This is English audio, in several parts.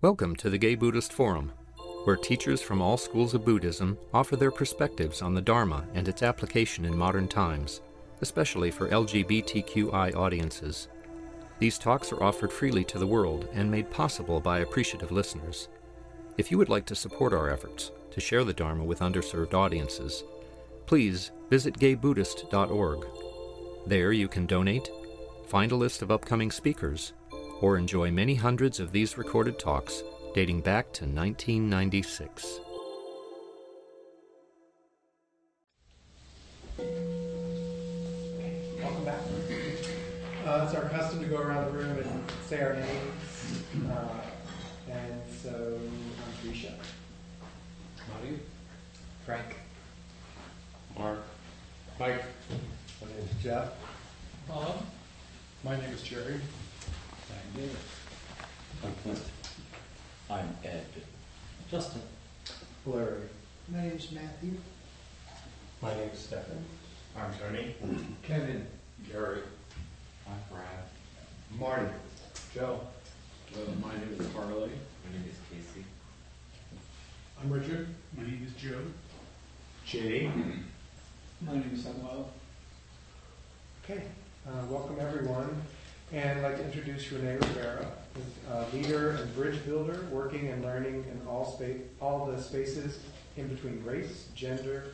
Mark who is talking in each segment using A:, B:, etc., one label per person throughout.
A: Welcome to the Gay Buddhist Forum, where teachers from all schools of Buddhism offer their perspectives on the Dharma and its application in modern times, especially for LGBTQI audiences. These talks are offered freely to the world and made possible by appreciative listeners. If you would like to support our efforts to share the Dharma with underserved audiences, please visit gaybuddhist.org. There you can donate, find a list of upcoming speakers, or enjoy many hundreds of these recorded talks dating back to 1996.
B: Welcome back. It's our custom to go around the room and say our names. And so I'm Trisha.
C: Marty.
D: Frank.
C: Mark. Mike.
B: My name is Jeff.
C: Bob. My name is Jerry.
D: I'm David.
E: I'm Clint. I'm Ed.
D: Justin.
B: Larry.
F: My name is Matthew.
C: My name is Stephen.
G: I'm Tony.
C: Kevin.
G: Gary.
E: I'm Brad.
G: Marty.
C: Joe.
E: My name is Harley.
G: My name is Casey.
C: I'm Richard.
F: My name is Joe.
G: Jay.
F: My name is Samuel.
B: Okay, welcome everyone. And I'd like to introduce René Rivera, leader and bridge builder, working and learning in all the spaces in between race, gender,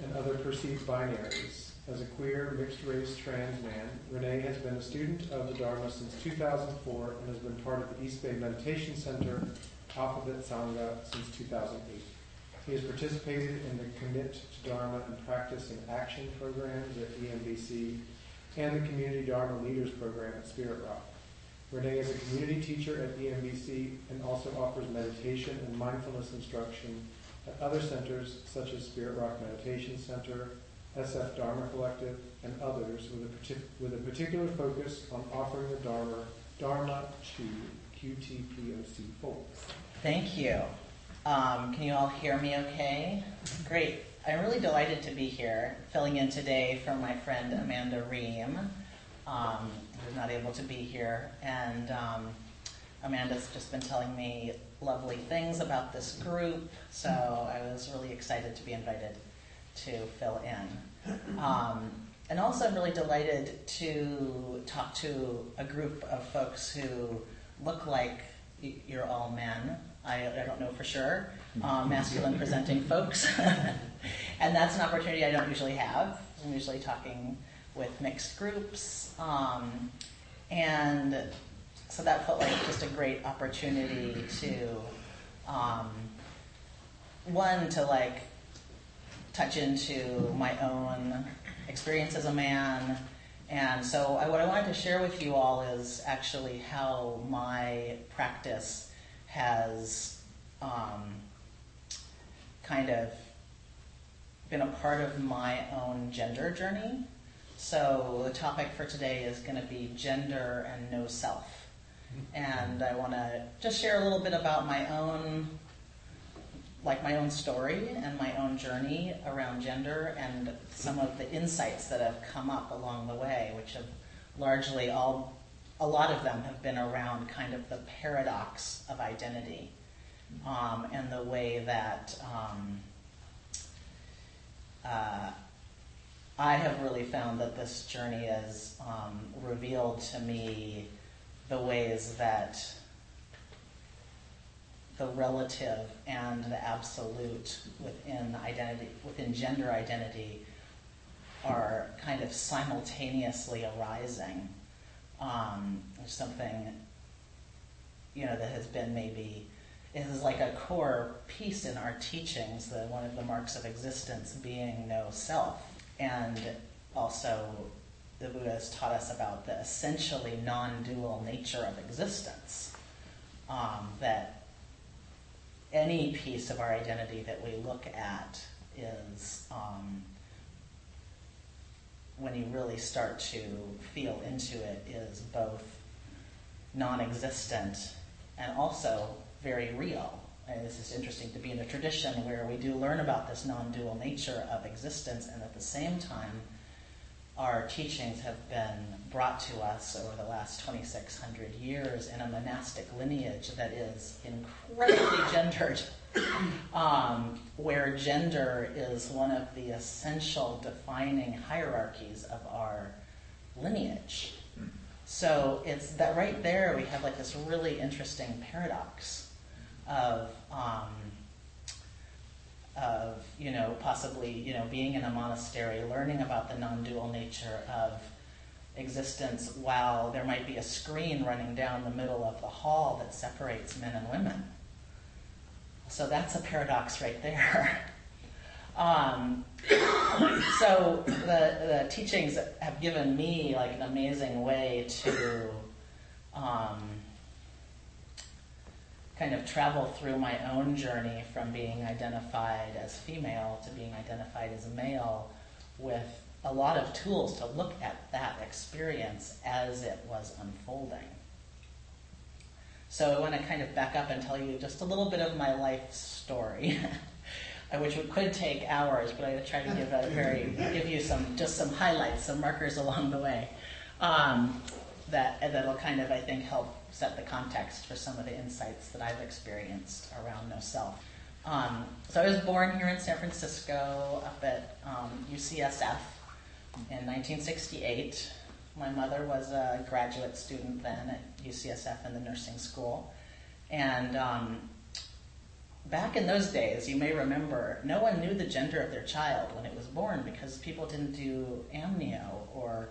B: and other perceived binaries. As a queer, mixed-race trans man, René has been a student of the Dharma since 2004 and has been part of the East Bay Meditation Center, Alphabet Sangha, since 2008. He has participated in the Commit to Dharma and Practice in Action programs at EMBC and the Community Dharma Leaders program at Spirit Rock. René is a community teacher at EMBC and also offers meditation and mindfulness instruction at other centers such as Spirit Rock Meditation Center, SF Dharma Collective, and others with a particular focus on offering the Dharma to QTPOC folks.
H: Thank you. Can you all hear me okay? Great. I'm really delighted to be here, filling in today for my friend Amanda Ream, who's not able to be here. And Amanda's just been telling me lovely things about this group, so I was really excited to be invited to fill in. And also I'm really delighted to talk to a group of folks who look like you're all men. I don't know for sure, masculine presenting folks. And that's an opportunity I don't usually have. I'm usually talking with mixed groups. And so that felt like just a great opportunity to, one, to like touch into my own experience as a man. And so what I wanted to share with you all is actually how my practice has kind of been a part of my own gender journey. So the topic for today is going to be gender and no self. And I want to just share a little bit about my own story and my own journey around gender and some of the insights that have come up along the way, which have largely a lot of them have been around kind of the paradox of identity, and the way that I have really found that this journey has revealed to me the ways that the relative and the absolute within gender identity are kind of simultaneously arising. There's something, that has been it is like a core piece in our teachings, that one of the marks of existence being no self. And also the Buddha has taught us about the essentially non-dual nature of existence, that any piece of our identity that we look at is, when you really start to feel into it, is both non-existent and also very real. And this is interesting to be in a tradition where we do learn about this non-dual nature of existence, and at the same time, our teachings have been brought to us over the last 2,600 years in a monastic lineage that is incredibly gendered, where gender is one of the essential defining hierarchies of our lineage. So it's that right there we have like this really interesting paradox of possibly, being in a monastery, learning about the non-dual nature of existence while there might be a screen running down the middle of the hall that separates men and women. So that's a paradox right there. So the teachings have given me like an amazing way to kind of travel through my own journey from being identified as female to being identified as male, with a lot of tools to look at that experience as it was unfolding. So I want to kind of back up and tell you just a little bit of my life story, which could take hours, but I'm going to try to give you some highlights, some markers along the way, that'll kind of, I think, help set the context for some of the insights that I've experienced around no self. So I was born here in San Francisco, up at UCSF in 1968. My mother was a graduate student then at UCSF in the nursing school. And back in those days, you may remember, no one knew the gender of their child when it was born because people didn't do amnio or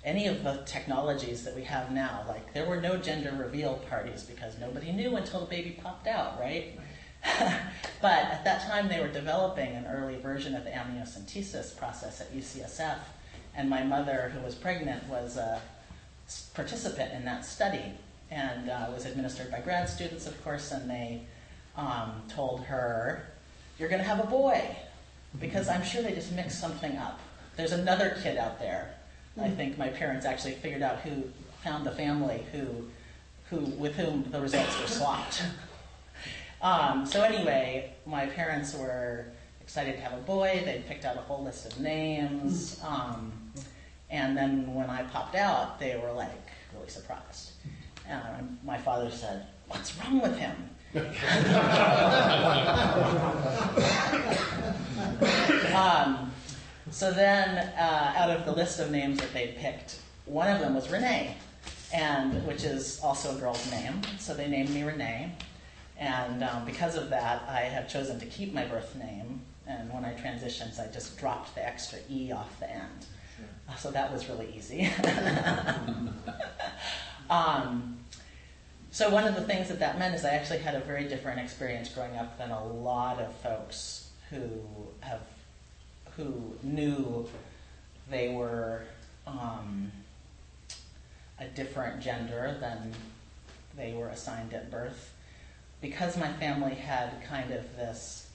H: any of the technologies that we have now. Like, there were no gender reveal parties because nobody knew until the baby popped out, right? But at that time, they were developing an early version of the amniocentesis process at UCSF, and my mother, who was pregnant, was a participant in that study, and was administered by grad students, of course, and they told her, "You're going to have a boy," because I'm sure they just mixed something up. There's another kid out there. I think my parents actually figured out who found the family with whom the results were swapped. So anyway, my parents were excited to have a boy. They picked out a whole list of names. And then when I popped out, they were like really surprised. My father said, "What's wrong with him?" So then, out of the list of names that they picked, one of them was René, which is also a girl's name. So they named me René. And because of that, I have chosen to keep my birth name. And when I transitioned, I just dropped the extra E off the end. So that was really easy. So one of the things that meant is I actually had a very different experience growing up than a lot of folks who knew they were a different gender than they were assigned at birth. Because my family had kind of this,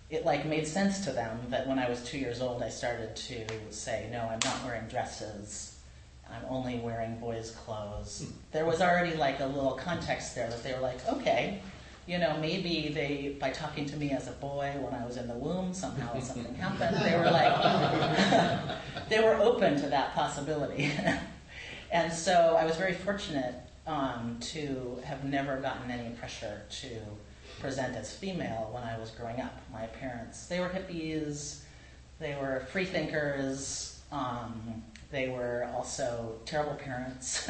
H: it like made sense to them that when I was 2 years old, I started to say, "No, I'm not wearing dresses. I'm only wearing boys' clothes." There was already like a little context there that they were like, okay, maybe they, by talking to me as a boy when I was in the womb, somehow something happened. They were like, they were open to that possibility. And so I was very fortunate to have never gotten any pressure to present as female when I was growing up. My parents, they were hippies, they were free thinkers, they were also terrible parents.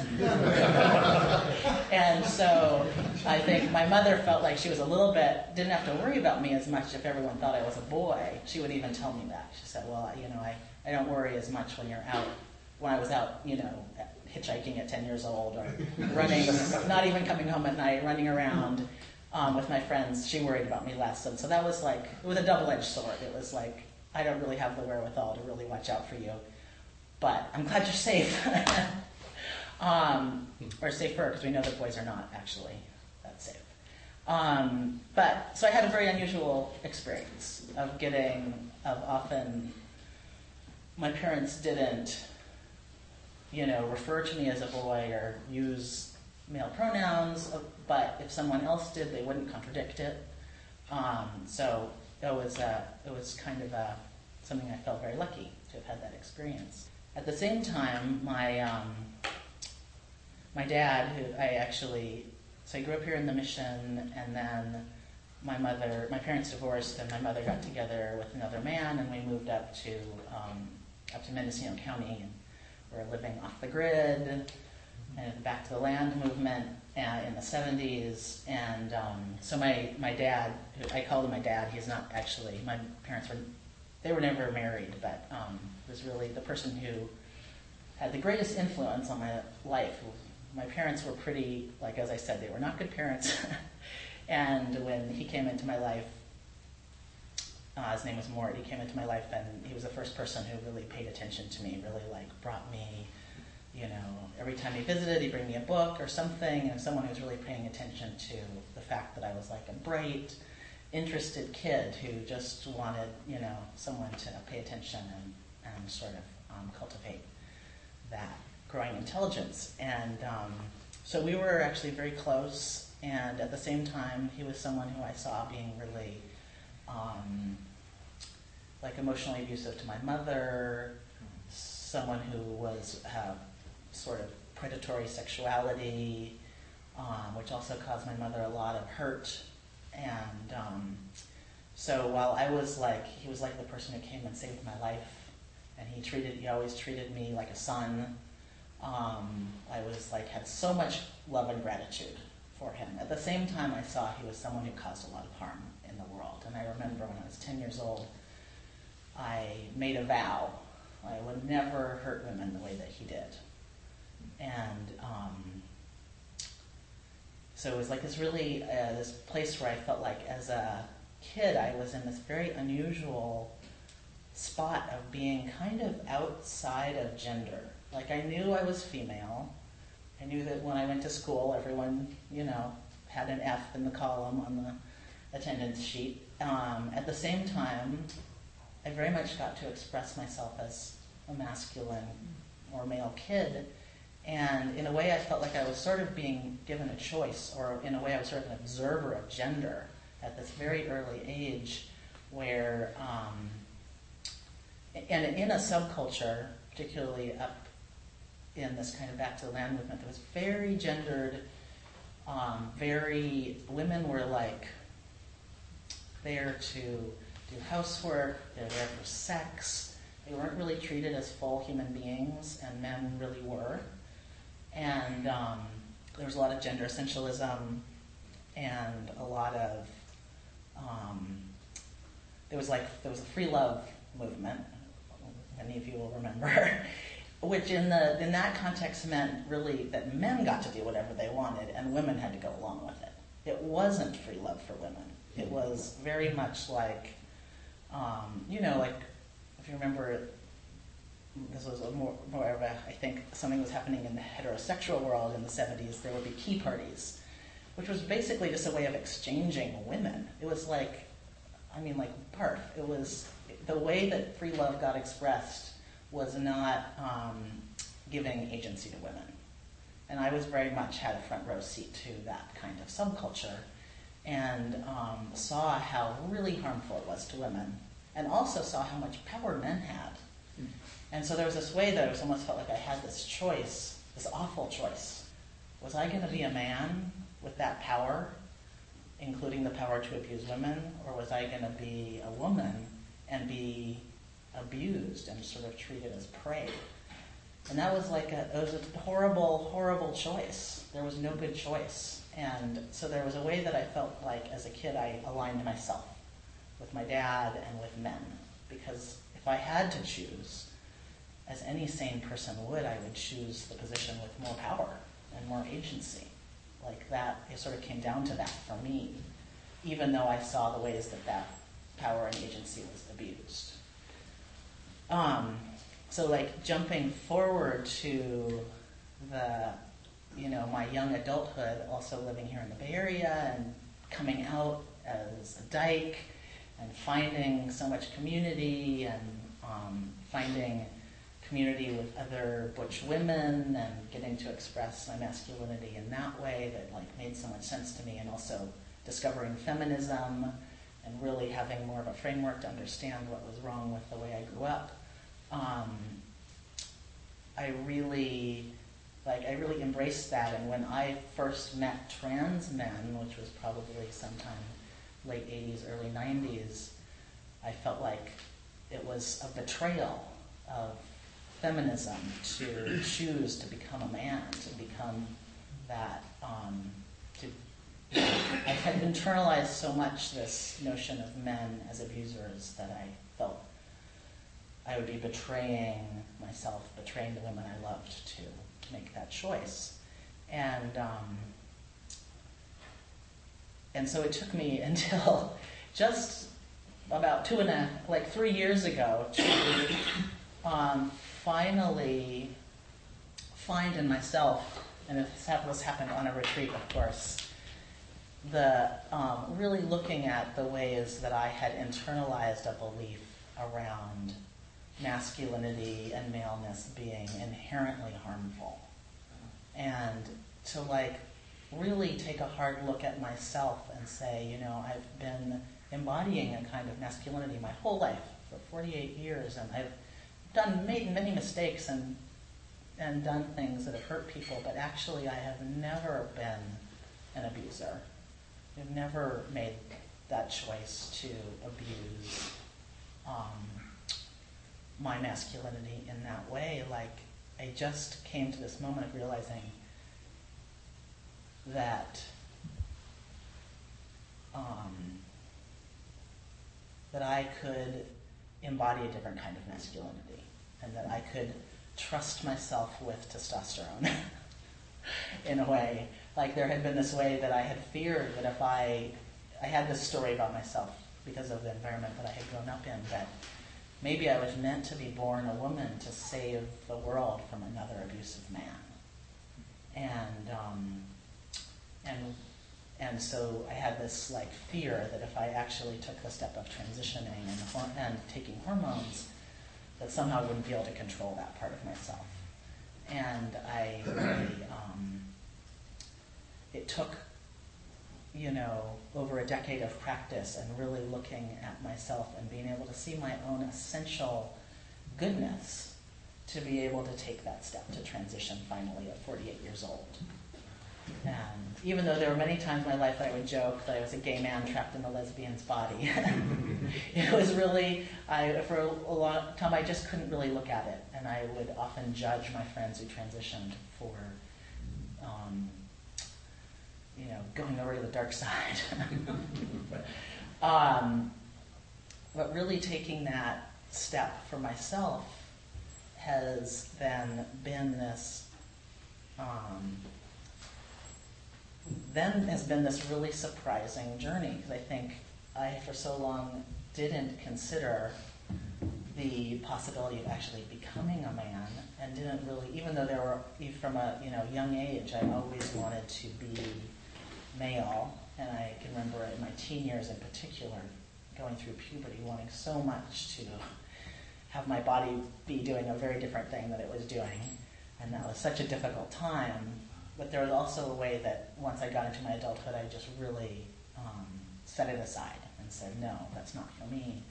H: And so I think my mother felt like she was didn't have to worry about me as much if everyone thought I was a boy. She would even tell me that. She said, "Well, I don't worry as much when I was out, hitchhiking at 10 years old or running, not even coming home at night, running around with my friends. She worried about me less." And so that was like, it was a double-edged sword. It was like, I don't really have the wherewithal to really watch out for you, but I'm glad you're safe. Or safer, because we know that boys are not actually that safe. So I had a very unusual experience of often, my parents didn't, refer to me as a boy or use male pronouns, but if someone else did, they wouldn't contradict it. So it was kind of something I felt very lucky to have had that experience. At the same time, my dad, so I grew up here in the Mission, and then my parents divorced, and my mother got together with another man, and we moved up to Mendocino County, and we're living off the grid, and back to the land movement in the 70s, and so my dad, I called him my dad, he's not actually, my parents were never married, but was really the person who had the greatest influence on my life. My parents were pretty, like as I said, they were not good parents. And when he came into my life, his name was Mort, he came into my life and he was the first person who really paid attention to me, really like brought me, every time he visited, he'd bring me a book or something, and someone who was really paying attention to the fact that I was like a bright, interested kid who just wanted, someone to pay attention and sort of cultivate that growing intelligence. And so we were actually very close, and at the same time, he was someone who I saw being really like emotionally abusive to my mother, someone who was sort of predatory sexuality, which also caused my mother a lot of hurt. And so while he was like the person who came and saved my life, and he always treated me like a son, I was like, had so much love and gratitude for him. At the same time, I saw he was someone who caused a lot of harm in the world. And I remember when I was 10 years old, I made a vow. I would never hurt women the way that he did. And so it was like this really, this place where I felt like as a kid, I was in this very unusual spot of being kind of outside of gender. Like I knew I was female. I knew that when I went to school, everyone, had an F in the column on the attendance sheet. At the same time, I very much got to express myself as a masculine or male kid. And in a way, I felt like I was sort of being given a choice, or in a way, I was sort of an observer of gender at this very early age, where, and in a subculture, particularly up in this kind of back to the land movement, that was very gendered, women were like there to do housework, they were there for sex, they weren't really treated as full human beings, and men really were. And there was a lot of gender essentialism, and a lot of, there was a free love movement, many of you will remember, which in that context meant really that men got to do whatever they wanted and women had to go along with it. It wasn't free love for women. It was very much like, like if you remember, this was more of a, I think something was happening in the heterosexual world in the 70s. There would be key parties, which was basically just a way of exchanging women. It was like barf. It was the way that free love got expressed was not giving agency to women. And I was very much had a front row seat to that kind of subculture, and saw how really harmful it was to women, and also saw how much power men had. And so there was this way that it almost felt like I had this choice, this awful choice. Was I going to be a man with that power, including the power to abuse women, or was I going to be a woman and be abused and sort of treated as prey? And that was it was a horrible, horrible choice. There was no good choice. And so there was a way that I felt like as a kid I aligned myself with my dad and with men. Because if I had to choose, as any sane person would, I would choose the position with more power and more agency. Like that, it sort of came down to that for me, even though I saw the ways that power and agency was abused. So like jumping forward to my young adulthood, also living here in the Bay Area and coming out as a dyke and finding so much community and finding community with other butch women and getting to express my masculinity in that way that made so much sense to me, and also discovering feminism and really having more of a framework to understand what was wrong with the way I grew up, I really embraced that. And when I first met trans men, which was probably sometime late 80s, early 90s, I felt like it was a betrayal of feminism to choose to become a man, to become that, I had internalized so much this notion of men as abusers that I felt I would be betraying myself, betraying the women I loved to make that choice. And so it took me until just about 3 years ago to finally find in myself, and this happened on a retreat, of course, the really looking at the ways that I had internalized a belief around masculinity and maleness being inherently harmful. And to really take a hard look at myself and say, I've been embodying a kind of masculinity my whole life for 48 years, and I've made many mistakes and done things that have hurt people, but actually I have never been an abuser. I've never made that choice to abuse my masculinity in that way. I just came to this moment of realizing that that I could embody a different kind of masculinity, and that I could trust myself with testosterone in a way. There had been this way that I had feared that if I had this story about myself because of the environment that I had grown up in, that maybe I was meant to be born a woman to save the world from another abusive man. And so I had this fear that if I actually took the step of transitioning and taking hormones, that somehow I wouldn't be able to control that part of myself. And I really, it took, over a decade of practice and really looking at myself and being able to see my own essential goodness to be able to take that step to transition finally at 48 years old. And even though there were many times in my life that I would joke that I was a gay man trapped in a lesbian's body, it was really, for a long time I just couldn't really look at it. And I would often judge my friends who transitioned for going over to the dark side. But really taking that step for myself has then been this really surprising journey, because I think I for so long didn't consider the possibility of actually becoming a man, and didn't really, even though there were, from a young age, I always wanted to be male, and I can remember in my teen years in particular, going through puberty, wanting so much to have my body be doing a very different thing that it was doing, and that was such a difficult time. But there was also a way that once I got into my adulthood, I just really set it aside and said, no, that's not for me.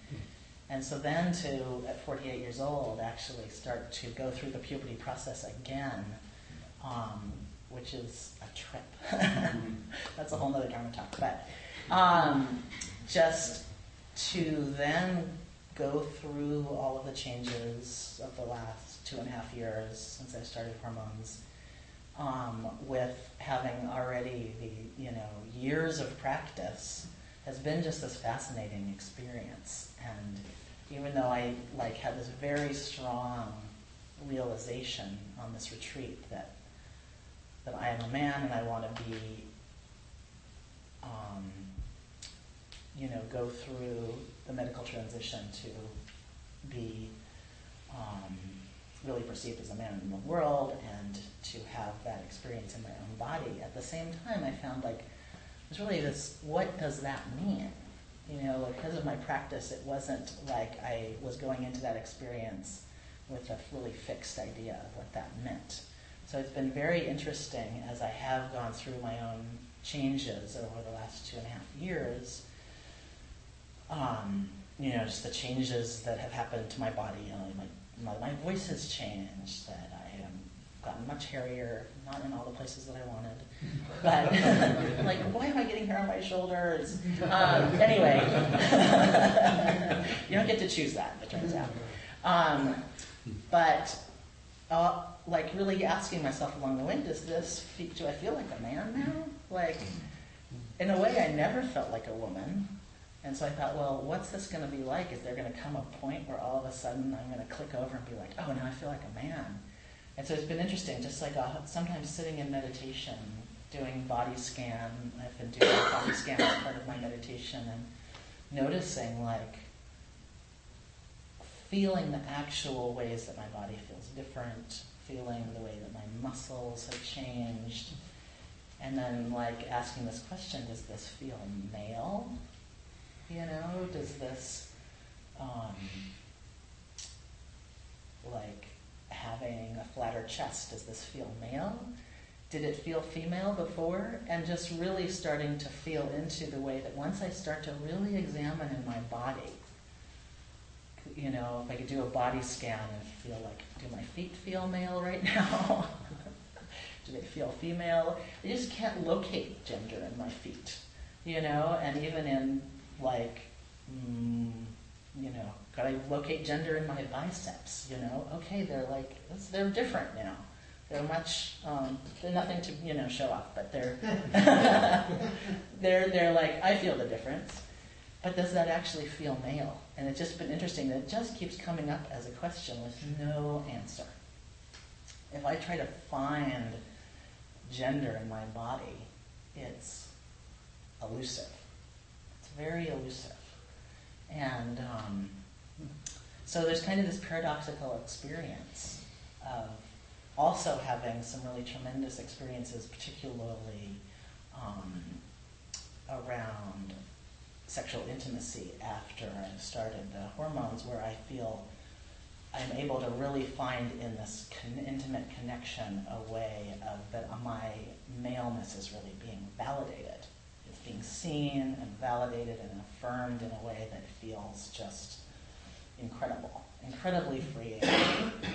H: And so then to, at 48 years old, actually start to go through the puberty process again, which is a trip. That's a whole nother Dharma talk. But just to then go through all of the changes of the last 2.5 years since I started hormones, with having already the years of practice, has been just this fascinating experience. And even though I had this very strong realization on this retreat that I am a man and I want to be, go through the medical transition to be really perceived as a man in the world and to have that experience in my own body. At the same time, I found there's really this, what does that mean? Because of my practice, it wasn't like I was going into that experience with a really fixed idea of what that meant. So it's been very interesting as I have gone through my own changes over the last 2.5 years just the changes that have happened to my body. My voice has changed, that I have gotten much hairier, not in all the places that I wanted, but like, why am I getting hair on my shoulders? Anyway, you don't get to choose that, it turns out. Like really asking myself along the way, do I feel like a man now? Like, in a way, I never felt like a woman. And so I thought, well, what's this going to be like? Is there going to come a point where all of a sudden I'm going to click over and be like, oh, now I feel like a man? And so it's been interesting, just like sometimes sitting in meditation, doing body scan. I've been doing body scan as part of my meditation, and noticing, like, feeling the actual ways that my body feels different, feeling the way that my muscles have changed, and then like asking this question, does this feel male? Does this, like having a flatter chest, does this feel male? Did it feel female before? And just really starting to feel into the way that once I start to really examine in my body, if I could do a body scan and feel like, do my feet feel male right now? Do they feel female? I just can't locate gender in my feet, and even in like, could I locate gender in my biceps, Okay, they're different now. They're much, they're nothing to, show off, but they're, they're like, I feel the difference. But does that actually feel male? And it's just been interesting that it just keeps coming up as a question with no answer. If I try to find gender in my body, it's elusive. It's very elusive. And so there's kind of this paradoxical experience of also having some really tremendous experiences, particularly around sexual intimacy after I started the hormones, where I feel I'm able to really find in this intimate connection a way of that my maleness is really being validated. It's being seen and validated and affirmed in a way that feels just incredible, incredibly freeing,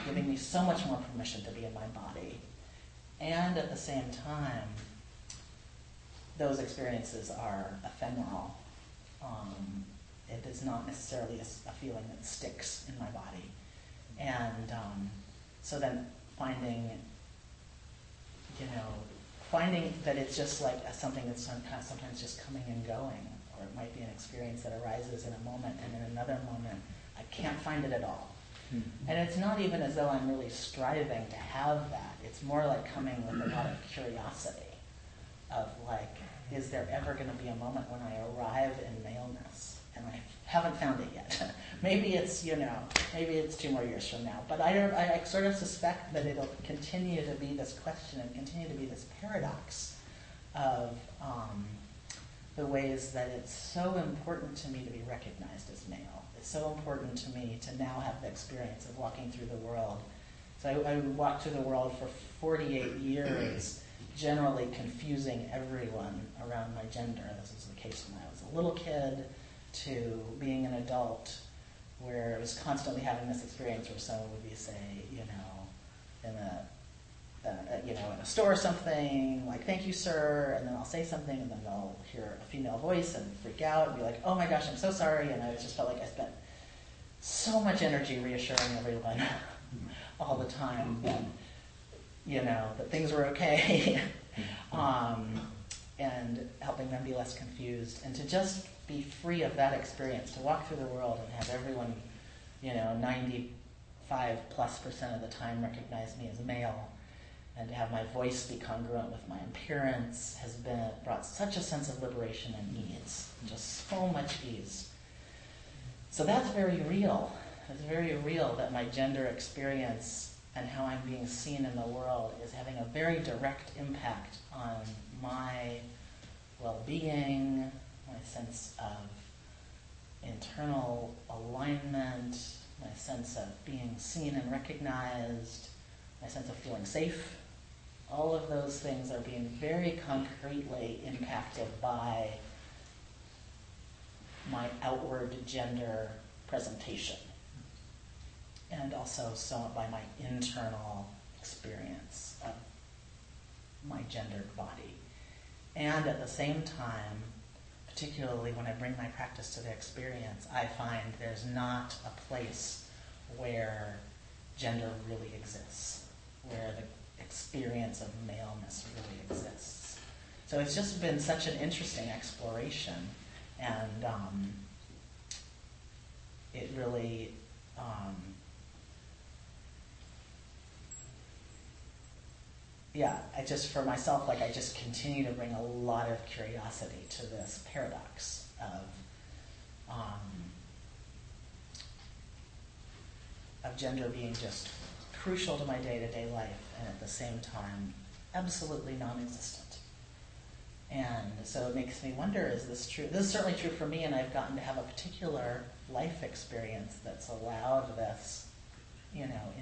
H: giving me so much more permission to be in my body. And at the same time, those experiences are ephemeral. It is not necessarily a feeling that sticks in my body. And so then finding that it's just like something that's sometimes just coming and going, or it might be an experience that arises in a moment, and in another moment I can't find it at all. Mm-hmm. And it's not even as though I'm really striving to have that. It's more like coming with a lot of curiosity of like, is there ever going to be a moment when I arrive in maleness? And I haven't found it yet. Maybe it's 2 more years from now. But I sort of suspect that it'll continue to be this question and continue to be this paradox of the ways that it's so important to me to be recognized as male. It's so important to me to now have the experience of walking through the world. So I walked through the world for 48 years, generally confusing everyone around my gender. This was the case when I was a little kid, to being an adult, where I was constantly having this experience where someone would be, say, in a store or something, like, thank you, sir, and then I'll say something, and then they'll hear a female voice and freak out and be like, oh my gosh, I'm so sorry, and I just felt like I spent so much energy reassuring everyone all the time that, that things were okay, and helping them be less confused, and to just be free of that experience, to walk through the world and have everyone, 95+% of the time recognize me as male, and to have my voice be congruent with my appearance has brought such a sense of liberation and ease, just so much ease. So that's very real. It's very real that my gender experience and how I'm being seen in the world is having a very direct impact on my well-being, my sense of internal alignment, my sense of being seen and recognized, my sense of feeling safe. All of those things are being very concretely impacted by my outward gender presentation, and also somewhat by my internal experience of my gendered body. And at the same time, particularly when I bring my practice to the experience, I find there's not a place where gender really exists, where the experience of maleness really exists. So it's just been such an interesting exploration, and it really I just, for myself, like I just continue to bring a lot of curiosity to this paradox of gender being just crucial to my day-to-day life, and at the same time absolutely non-existent. And so it makes me wonder, is this true? This is certainly true for me, and I've gotten to have a particular life experience that's allowed this,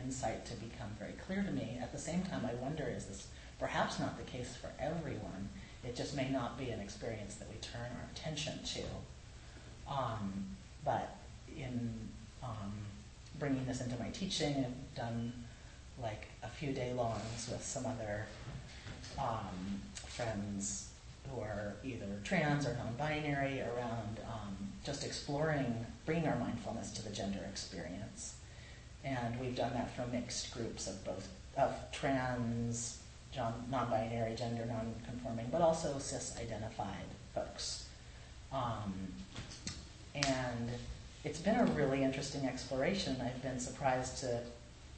H: insight to become very clear to me. At the same time, I wonder, is this perhaps not the case for everyone? It just may not be an experience that we turn our attention to. But in bringing this into my teaching, I've done like a few day-longs with some other friends who are either trans or non-binary around just exploring, bringing our mindfulness to the gender experience. And we've done that from mixed groups of trans, non-binary, gender non-conforming, but also cis-identified folks. And it's been a really interesting exploration. I've been surprised to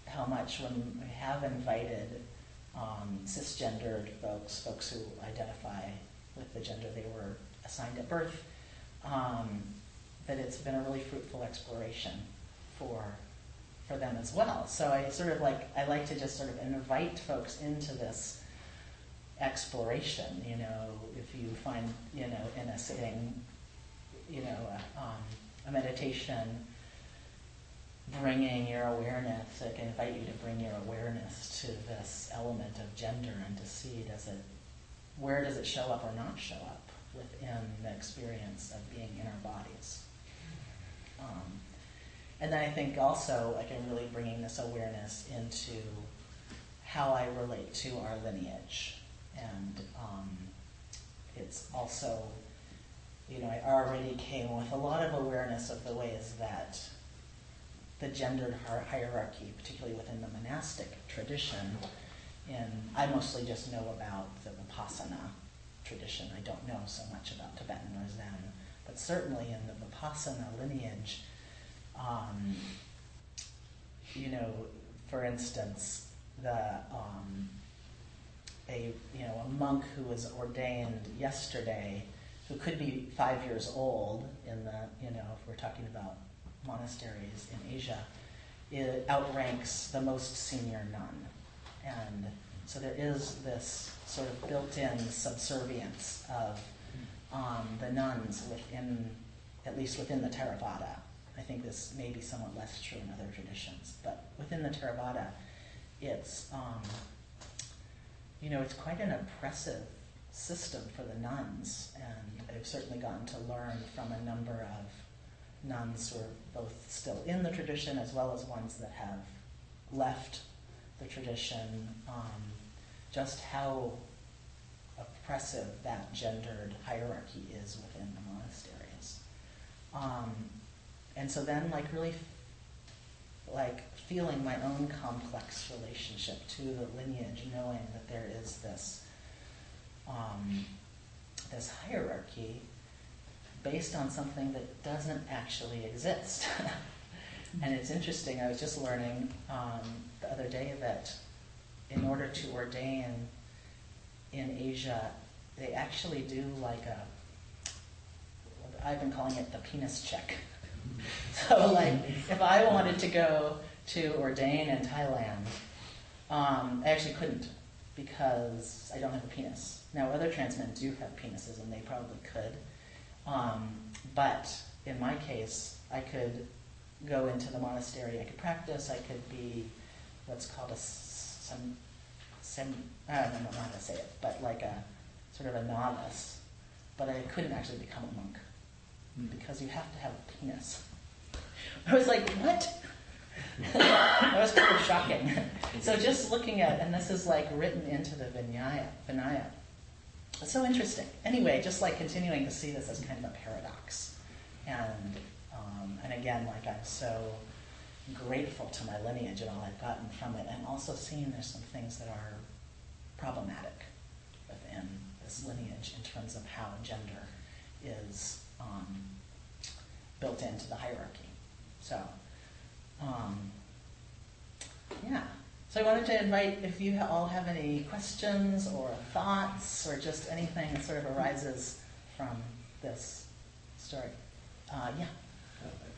H: how much, when we have invited cisgendered folks who identify with the gender they were assigned at birth, that it's been a really fruitful exploration for them as well. So I like to just sort of invite folks into this exploration. If you find, in a sitting, a meditation, bringing your awareness, I can invite you to bring your awareness to this element of gender and to see, where does it show up or not show up within the experience of being in our bodies. And then I think also, I'm really bringing this awareness into how I relate to our lineage. And it's also, I already came with a lot of awareness of the ways that the gendered hierarchy, particularly within the monastic tradition, I mostly just know about the Vipassana tradition. I don't know so much about Tibetan or Zen, but certainly in the Vipassana lineage, for instance, a monk who was ordained yesterday, who could be 5 years old in the, if we're talking about monasteries in Asia, it outranks the most senior nun. And so there is this sort of built-in subservience of the nuns within, at least within the Theravada. I think this may be somewhat less true in other traditions, but within the Theravada, it's it's quite an oppressive system for the nuns, and I've certainly gotten to learn from a number of nuns who are both still in the tradition as well as ones that have left the tradition, just how oppressive that gendered hierarchy is within the monasteries. And so then really feeling my own complex relationship to the lineage, knowing that there is this this hierarchy based on something that doesn't actually exist. And it's interesting, I was just learning the other day that in order to ordain in Asia, they actually do I've been calling it the penis check. So if I wanted to go to ordain in Thailand, I actually couldn't because I don't have a penis. Now other trans men do have penises and they probably could. But in my case, I could go into the monastery, I could practice, I could be what's called I don't know how to say it, but a sort of a novice. But I couldn't actually become a monk. because you have to have a penis. I was like, what? That was kind of shocking. So just looking at, and this is like written into the Vinaya. It's so interesting. Anyway, just like continuing to see this as kind of a paradox. And again, like I'm so grateful to my lineage and all I've gotten from it, and also seeing there's some things that are problematic within this lineage in terms of how gender is built into the hierarchy. So, yeah. So I wanted to invite, if you all have any questions or thoughts or just anything that sort of arises from this story. Yeah.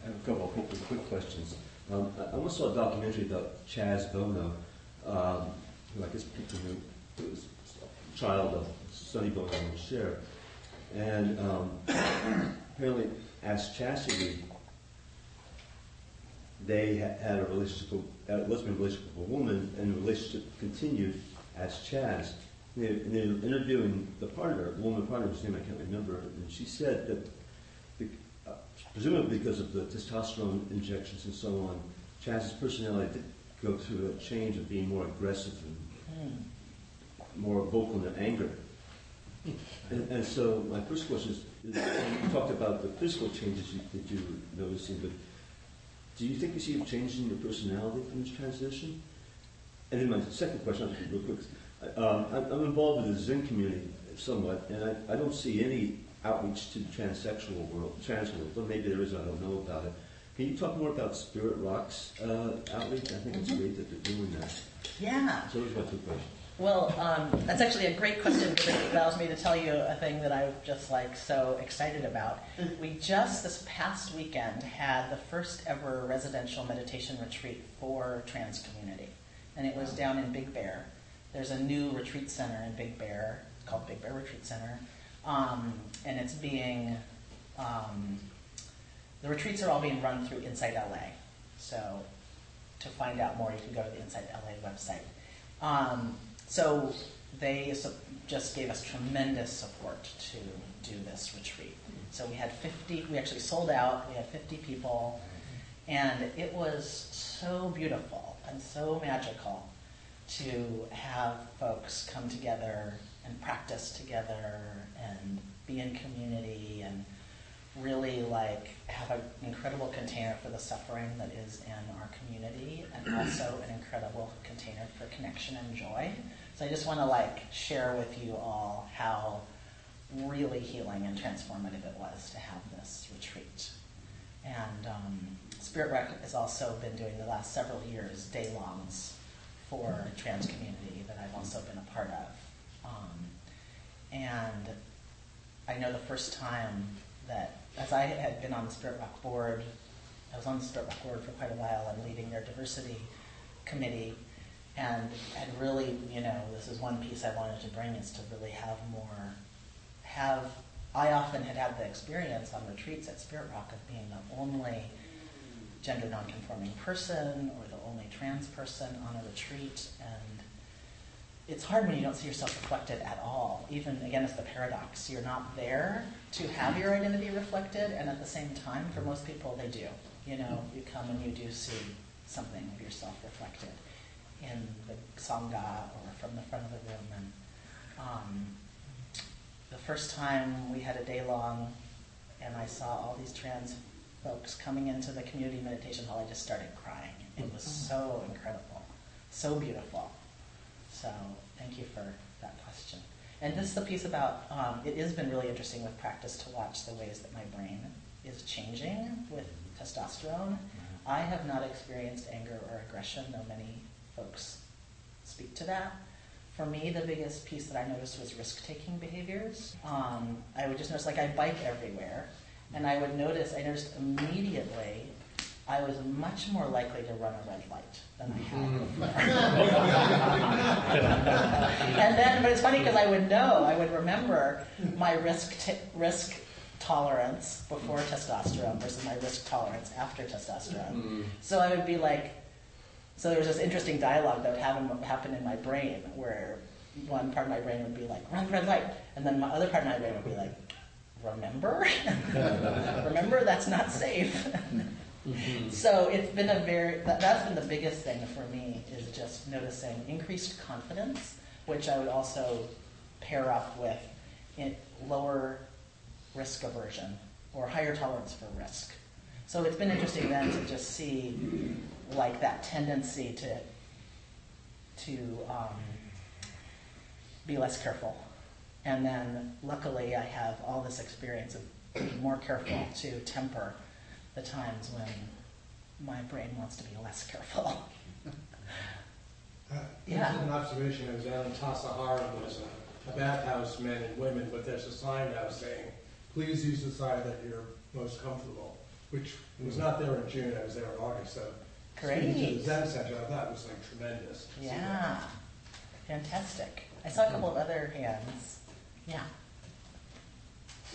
I: I have a couple of hopefully quick questions. I once saw a documentary about Chaz Bono, who I guess who was a child of Sonny Bono and Cher, and apparently as chastity, they had a relationship, a lesbian relationship with a woman, and the relationship continued as Chaz. And they were interviewing the partner, the woman partner, whose name I can't remember, and she said that presumably because of the testosterone injections and so on, Chaz's personality did go through a change of being more aggressive and more vocal in their anger. And so my first question is, you talked about the physical changes that you were noticing, but do you think you see a change in your personality from this transition? And then my second question, I'll just be real quick. I'm involved with the Zen community somewhat, and I don't see any outreach to the transsexual world, trans world. Well, maybe there is, I don't know about it. Can you talk more about Spirit Rock's outreach? I think it's great that they're doing that.
H: Yeah.
I: So those are my two questions.
H: Well, that's actually a great question because it allows me to tell you a thing that I'm just like so excited about. We just this past weekend had the first ever residential meditation retreat for trans community. And it was down in Big Bear. There's a new retreat center in Big Bear. It's called Big Bear Retreat Center. And it's being, the retreats are all being run through Inside LA. So to find out more, you can go to the Inside LA website. So they just gave us tremendous support to do this retreat. So we had 50, we actually sold out, we had 50 people, and it was so beautiful and so magical to have folks come together and practice together and be in community and really like have an incredible container for the suffering that is in our community, and also an incredible container for connection and joy. So I just want to like share with you all how really healing and transformative it was to have this retreat. And Spirit Rock has also been doing the last several years day-longs for trans community that I've also been a part of. And I know the first time that, as I had been on the Spirit Rock board, I was on the Spirit Rock board for quite a while and leading their diversity committee, and really, you know, this is one piece I wanted to bring, is to really I often had the experience on retreats at Spirit Rock of being the only gender nonconforming person or the only trans person on a retreat, and it's hard when you don't see yourself reflected at all. Even, again, it's the paradox. You're not there to have your identity reflected, and at the same time, for most people, they do. You know, you come and you do see something of yourself reflected in the Sangha or from the front of the room. And the first time we had a day long and I saw all these trans folks coming into the community meditation hall, I just started crying. It was so incredible, so beautiful. So thank you for that question. And this is the piece about, it has been really interesting with practice to watch the ways that my brain is changing with testosterone. I have not experienced anger or aggression, though many folks speak to that. For me, the biggest piece that I noticed was risk-taking behaviors. I would just notice, like, I bike everywhere, and I noticed immediately I was much more likely to run a red light than I had before. But it's funny because I would remember my risk tolerance before testosterone versus my risk tolerance after testosterone. So I would be like, so there was this interesting dialogue that would happen in my brain where one part of my brain would be like, run the red light, and then my other part of my brain would be like, remember? Remember, that's not safe. So it's been that's been the biggest thing for me, is just noticing increased confidence, which I would also pair up with lower risk aversion or higher tolerance for risk. So it's been interesting then to just see like that tendency to be less careful. And then luckily I have all this experience of being more careful to temper the times when my brain wants to be less careful.
C: There's an observation. I was out in Tassajara, and there's a bathhouse, men and women, but there's a sign now saying, please use the side that you're most comfortable, which was not there in June. I was there in August. So speaking to the Zen Center, I thought it was like tremendous.
H: Yeah, fantastic. I saw a couple of other hands. Yeah.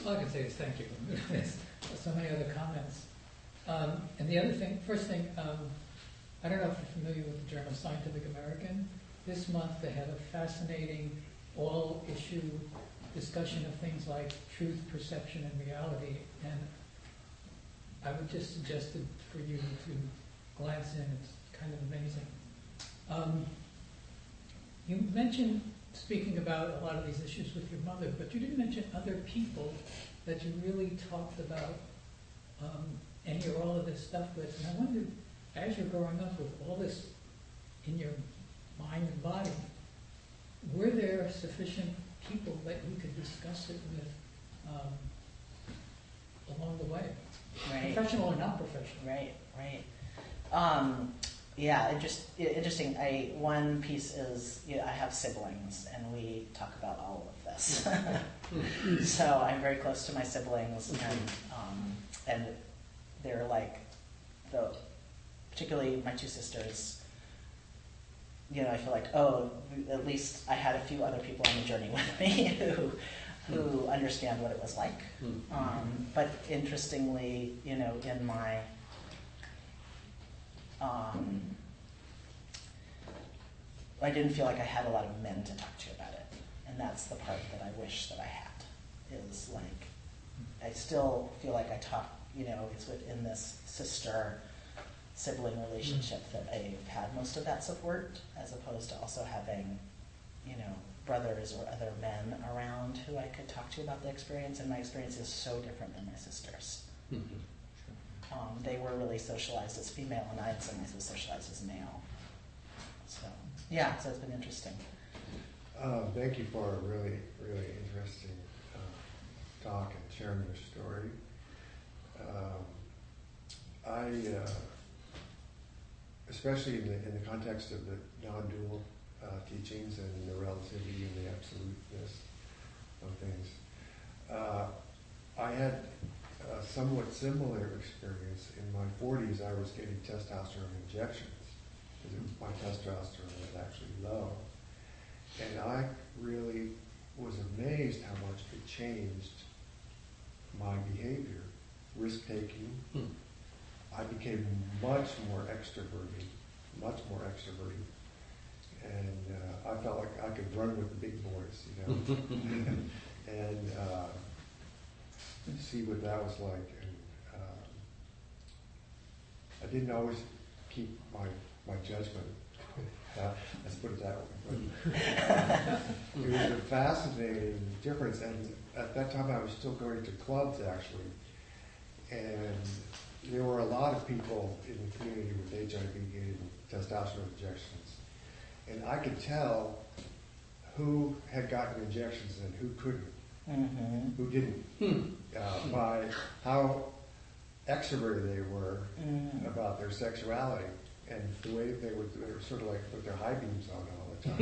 J: All I can say is thank you for doing this. So many other comments. And the other thing, first thing, I don't know if you're familiar with the Journal Scientific American. This month they have a fascinating all-issue discussion of things like truth, perception, and reality. And I would just suggest it for you to glance in. It's kind of amazing. You mentioned speaking about a lot of these issues with your mother, but you didn't mention other people that you really talked about any or all of this stuff with. And I wondered, as you're growing up with all this in your mind and body, were there sufficient people that you could discuss it with along the way?
H: Right.
J: Professional or not professional?
H: Right. Yeah, interesting. One piece is I have siblings, and we talk about all of this. So I'm very close to my siblings, and they're like particularly my two sisters. I feel like at least I had a few other people on the journey with me who understand what it was like. But interestingly, in my I didn't feel like I had a lot of men to talk to about it, and that's the part that I wish that I had. Is like I still feel like I talk. It's within this sister-sibling relationship that I've had most of that support, as opposed to also having, brothers or other men around who I could talk to about the experience. And my experience is so different than my sister's. They were really socialized as female, and I in some ways was socialized as male. So it's been interesting.
K: Thank you for a really, really interesting talk and sharing your story. Especially in the context of the non-dual teachings and the relativity and the absoluteness of things, I had a somewhat similar experience. In my 40s, I was getting testosterone injections because my testosterone was actually low. And I really was amazed how much it changed my behavior, risk-taking. I became much more extroverted, and I felt like I could run with the big boys, and see what that was like. And I didn't always keep my judgment. Let's put it that way. But it was a fascinating difference, and at that time I was still going to clubs actually, and there were a lot of people in the community with HIV getting testosterone injections, and I could tell who had gotten injections and who couldn't, who didn't, by how extroverted they were about their sexuality. And the way they were sort of like with their high beams on all the time.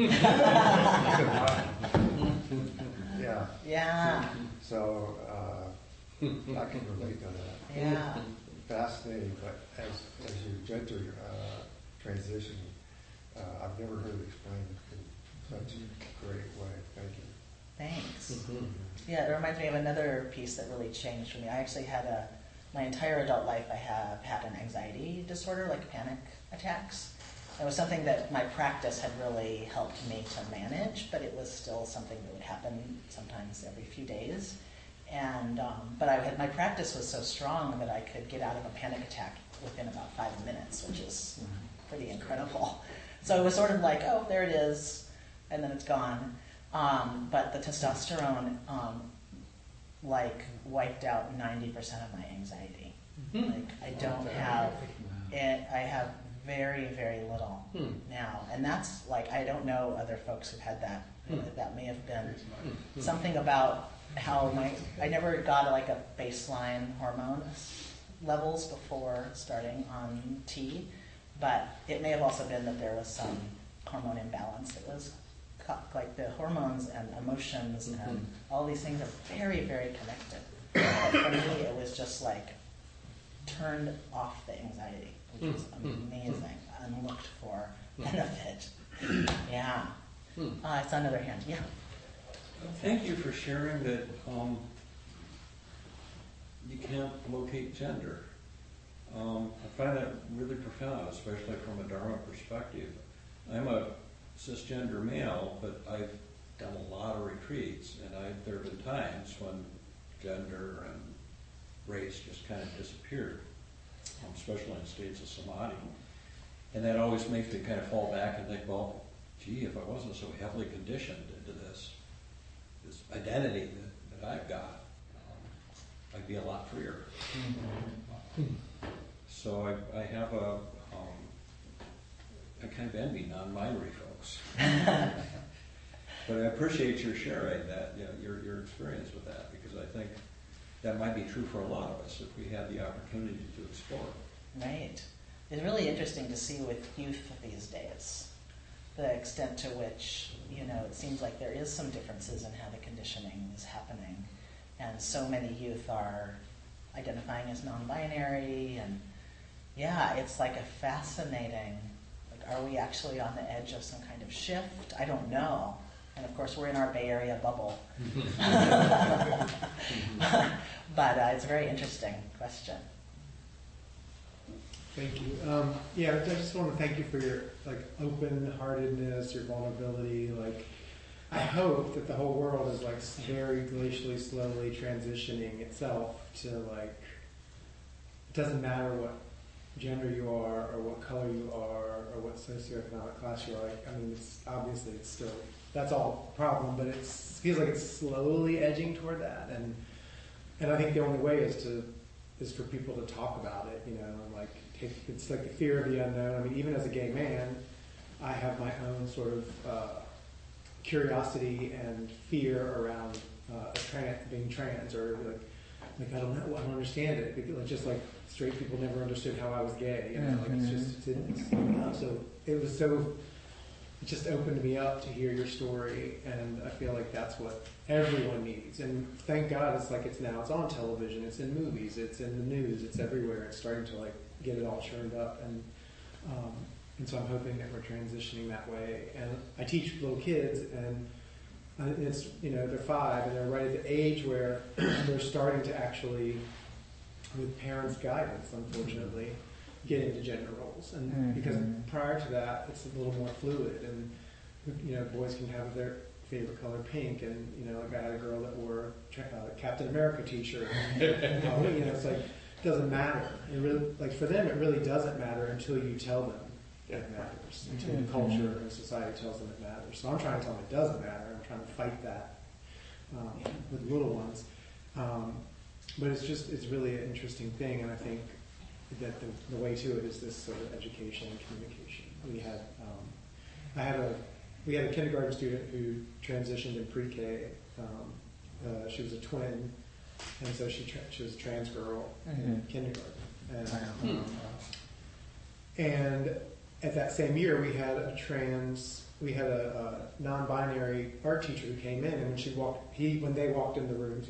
K: Yeah. So I can relate to that.
H: Yeah.
K: Fascinating, but as you gender transition, I've never heard it explained in such a great way. Thank you.
H: Thanks. Yeah, it reminds me of another piece that really changed for me. I actually had my entire adult life I have had an anxiety disorder, like panic attacks. It was something that my practice had really helped me to manage, but it was still something that would happen sometimes every few days. And but my practice was so strong that I could get out of a panic attack within about 5 minutes, which is pretty incredible. So it was sort of like, oh, there it is, and then it's gone. But the testosterone like wiped out 90% of my anxiety. Like I don't have it. I have very, very little now, and that's like I don't know other folks who've had that. That may have been something about how I never got like a baseline hormone levels before starting on T, but it may have also been that there was some hormone imbalance. It was like the hormones and emotions and all these things are very, very connected. But for me, it was just like turned off the anxiety, which is amazing, unlooked for benefit. Yeah. I saw another hand. Yeah.
L: Thank you for sharing that you can't locate gender. I find that really profound, especially from a Dharma perspective. I'm a cisgender male, but I've done a lot of retreats, and there have been times when gender and race just kind of disappeared, especially in states of samadhi. And that always makes me kind of fall back and think, well, gee, if I wasn't so heavily conditioned into this identity that I've got, I'd be a lot freer. So I have I kind of envy non-binary folks. But I appreciate your sharing that, your experience with that, because I think that might be true for a lot of us if we had the opportunity to explore.
H: Right. It's really interesting to see with youth these days the extent to which, it seems like there is some differences in how the conditioning is happening. And so many youth are identifying as non-binary, and yeah, it's like a fascinating, like, are we actually on the edge of some kind of shift? I don't know. And of course, we're in our Bay Area bubble. But it's a very interesting question.
B: Thank you. I just want to thank you for your open-heartedness, your vulnerability. I hope that the whole world is very glacially, slowly transitioning itself to it doesn't matter what gender you are, or what color you are, or what socioeconomic class you are. It's still, that's all a problem, but it feels like it's slowly edging toward that. And I think the only way is for people to talk about it, it's like the fear of the unknown. Even as a gay man, I have my own sort of curiosity and fear around being trans, or I don't know, I don't understand it. Because just like straight people never understood how I was gay. So it just opened me up to hear your story, and I feel like that's what everyone needs. And thank God it's on television, it's in movies, it's in the news, it's everywhere. It's starting to get it all churned up, and so I'm hoping that we're transitioning that way. And I teach little kids, and it's they're 5, and they're right at the age where they're starting to actually, with parents' guidance, unfortunately, get into gender roles. And because prior to that, it's a little more fluid, and boys can have their favorite color pink, and I had a girl that wore a Captain America t-shirt. It's it doesn't matter. It really, for them, it really doesn't matter until you tell them it matters. Until the culture and society tells them it matters. So I'm trying to tell them it doesn't matter. I'm trying to fight that with little ones. But it's really an interesting thing, and I think that the way to it is this sort of education and communication. We had a kindergarten student who transitioned in pre-K. She was a twin, and so she was a trans girl in kindergarten. And at that same year, we had a non-binary art teacher who came in, and when they walked in the room,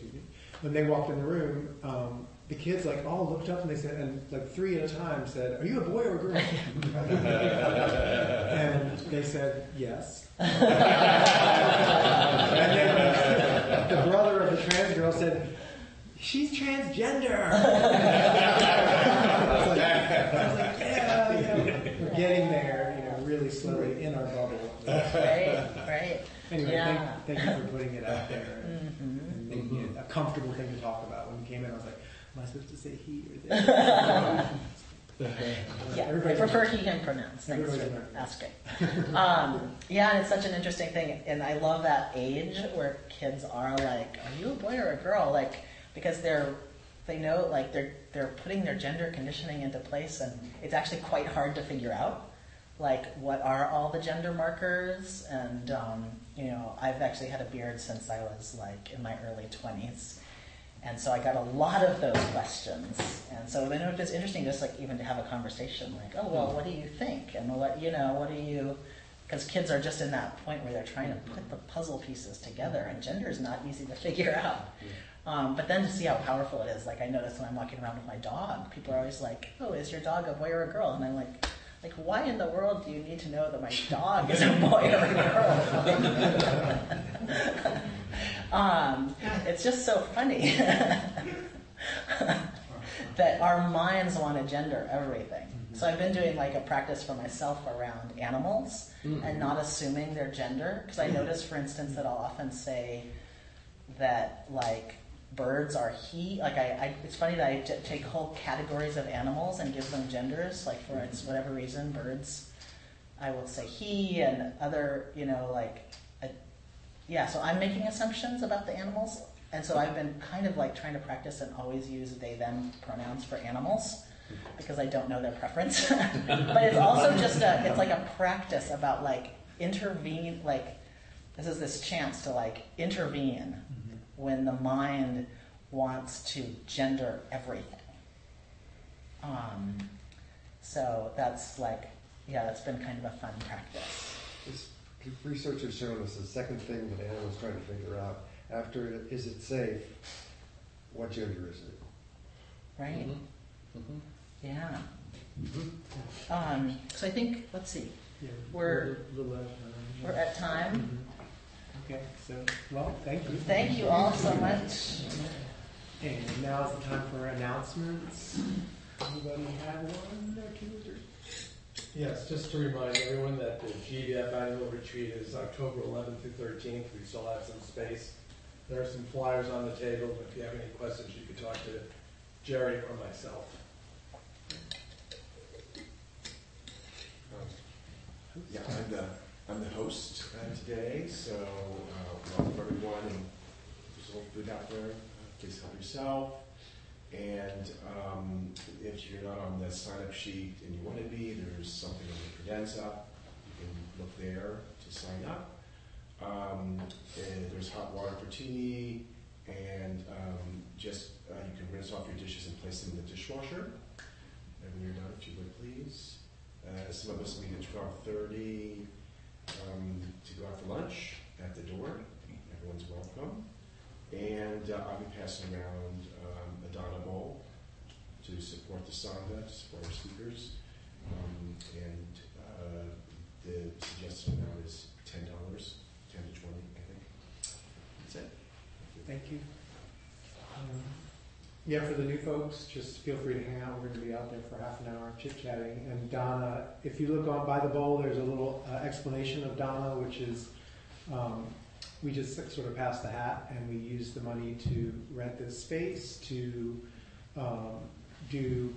B: the kids all looked up, and they said, and 3 at a time said, "Are you a boy or a girl?" And they said, "Yes." And then the brother of the trans girl said, "She's transgender." I was like, yeah, we're getting there, really slowly in our bubble.
H: Right.
B: Anyway,
H: Yeah.
B: thank you for putting it out there and making it a comfortable thing to talk about. When you came in, I was like, am I supposed to say he or they?
H: Yeah, I prefer he, him pronouns. Thanks for asking. Yeah, and it's such an interesting thing. And I love that age where kids are like, are you a boy or a girl? Like, because they know, like, they're putting their gender conditioning into place, and it's actually quite hard to figure out, like, what are all the gender markers. And you know, I've actually had a beard since I was like in my early 20s, and so I got a lot of those questions. And so then it was interesting just like even to have a conversation, like, oh well, what do you think, and what do you, because kids are just in that point where they're trying to put the puzzle pieces together, and gender is not easy to figure out. But then to see how powerful it is, like I notice when I'm walking around with my dog, people are always like, oh, is your dog a boy or a girl? And I'm like, why in the world do you need to know that my dog is a boy or a girl? It's just so funny that our minds want to gender everything. So I've been doing like a practice for myself around animals and not assuming their gender. Because I notice, for instance, that I'll often say that like birds are he. Like it's funny that I take whole categories of animals and give them genders. Like for whatever reason, birds, I will say he, and other, you know, like, yeah. So I'm making assumptions about the animals, and so I've been kind of like trying to practice and always use they/them pronouns for animals because I don't know their preference. But it's also just it's like a practice about like intervene. Like this chance to like intervene when the mind wants to gender everything. So that's like, yeah, that's been kind of a fun practice.
K: This research has shown us the second thing that animals try to figure out after is it safe, what gender is it?
H: Right? Yeah. So I think, let's see, we're at time.
B: Okay, so, well, thank you.
H: Thank you all so much.
B: And now is the time for announcements. Anybody have one or two or three?
C: Yes, just to remind everyone that the GDF annual retreat is October 11th through 13th. We still have some space. There are some flyers on the table. If you have any questions, you can talk to Jerry or myself.
G: Yeah, I'm the host today, so welcome everyone, and there's a little food out there. Please help yourself. And if you're not on the sign-up sheet and you want to be, there's something on the credenza. You can look there to sign up. And there's hot water for tea, and you can rinse off your dishes and place them in the dishwasher. And when you're done, if you would please. Some of us meet at 12:30 to go out for lunch at the door. Everyone's welcome. And I'll be passing around a Donna bowl to support the Sangha, to support our speakers. The suggested amount is $10, 10 to 20, I think. That's it.
B: Thank you. Yeah, for the new folks, just feel free to hang out. We're going to be out there for half an hour chit-chatting. And Donna, if you look on by the bowl, there's a little explanation of Donna, which is we just sort of passed the hat, and we used the money to rent this space to do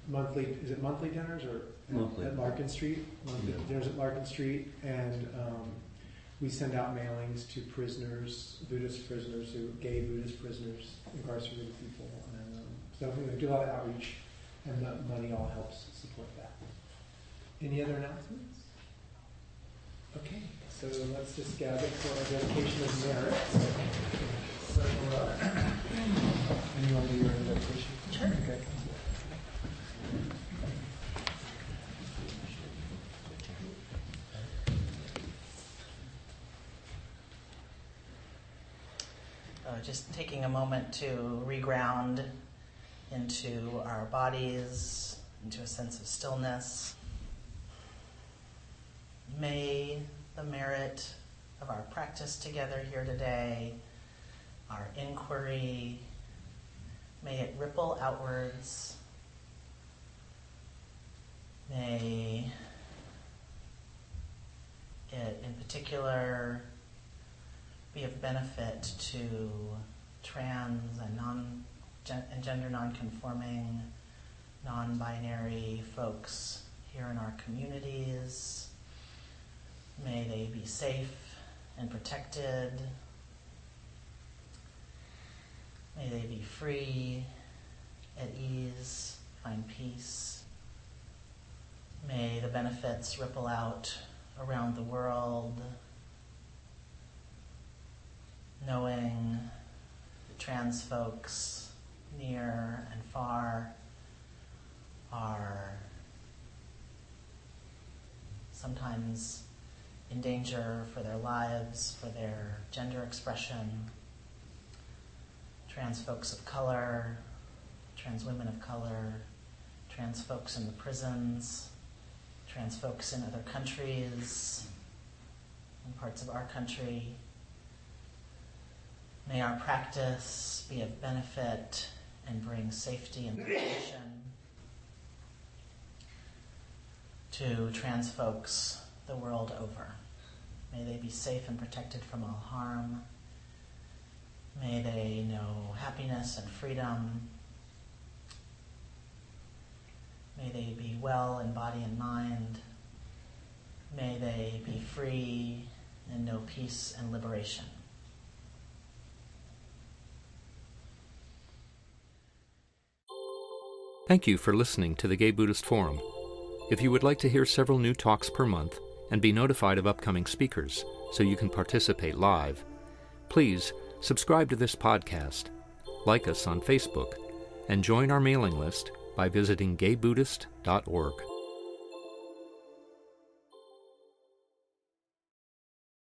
B: monthly, is it monthly dinners or
I: monthly
B: at Larkin Street? Monthly dinners at Larkin Street, and we send out mailings to prisoners, Buddhist prisoners, gay Buddhist prisoners, incarcerated people, and so we do a lot of outreach, and the money all helps support that. Any other announcements? Okay, so let's just gather for our dedication of merit. So, anyone do your dedication?
H: Sure.
B: Okay.
H: Just taking a moment to reground into our bodies, into a sense of stillness. May the merit of our practice together here today, our inquiry, may it ripple outwards. May it in particular be of benefit to trans and gender non-conforming, non-binary folks here in our communities. May they be safe and protected. May they be free, at ease, find peace. May the benefits ripple out around the world, knowing that trans folks near and far are sometimes in danger for their lives, for their gender expression. Trans folks of color, trans women of color, trans folks in the prisons, trans folks in other countries, in parts of our country. May our practice be of benefit and bring safety and protection to trans folks the world over. May they be safe and protected from all harm. May they know happiness and freedom. May they be well in body and mind. May they be free and know peace and liberation.
A: Thank you for listening to the Gay Buddhist Forum. If you would like to hear several new talks per month and be notified of upcoming speakers so you can participate live, please subscribe to this podcast, like us on Facebook, and join our mailing list by visiting gaybuddhist.org.